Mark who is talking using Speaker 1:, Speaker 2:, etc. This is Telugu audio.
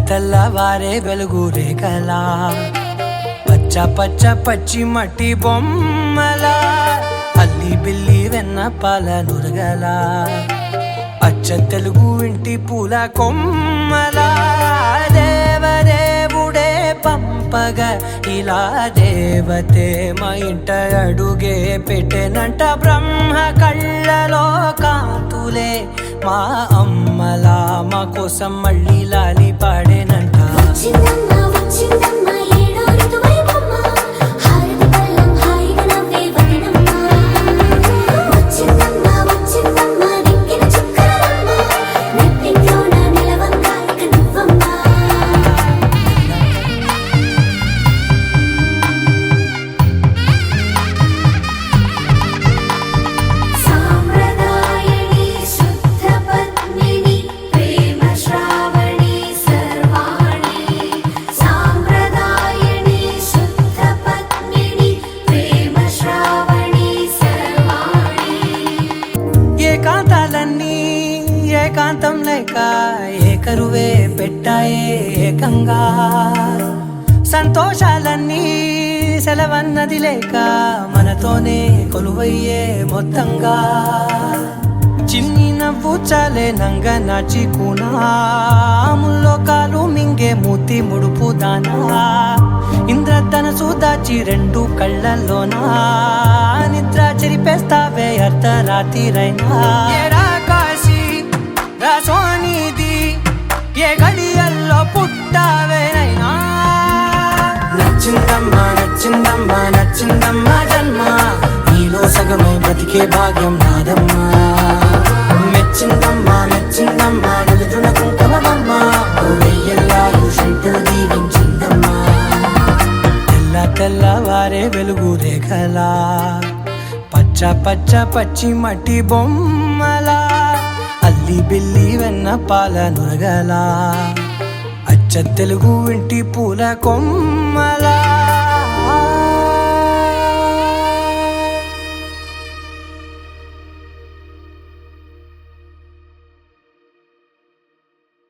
Speaker 1: తెల్లవారే వెలుగు రేఖలా పచ్చ పచ్చ పచ్చి మట్టి బొమ్మలా అల్లి బిల్లి వెన్న పాల నురగలా అచ్చ తెలుగు ఇంటి పూల కొమ్మలా దేవదేవుడే పంపగా ఇలా దేవతే మా ఇంట అడుగే పెట్టెనంట బ్రహ్మ కళ్ళలో కాంతులే మా అమ్మలా మా కోసం మళ్ళీ లాలి పాడేనంట. ఏకాంతాలన్నీ ఏకాంతం లేక ఏకరువే పెట్టాయే ఏకంగా సంతోషాలన్నీ సెలవన్నది లేక మనతోనే కొలువయ్యే మొత్తంగా చిన్ని నవ్వు చాలే నంగ నాచి కూనాముల్లో కాలు మింగే మూతి ముడుపు దానా ఇంద్రధనసు దాచి రెండు కళ్ళల్లోనా నిద్ర చెరిపేస్తావే అర్ధరాత్రిరైనా ఏరా కాశీ రా సోనిది ఏ గడియల్లో పుట్టావేనైనా నచ్చిందమ్మా నచ్చిందమ్మా నచ్చిందమ్మా జన్మ నీలో సగమై బతికే భాగ్యం నాదమ్మా మెచ్చిందమ్మా మెచ్చిందమ్మా నిలుచున కుంకుమమ్మా వెయ్యల్లాలు శంకులు దీవించిందమ్మా. తెల్లవారే వెలుగు రేఖలా పచ్చ పచ్చ పచ్చి మట్టి బొమ్మలా అల్లి బిల్లి వెన్న పాల నురగలా అచ్చ తెలుగు ఇంటి పూల కొమ్మలా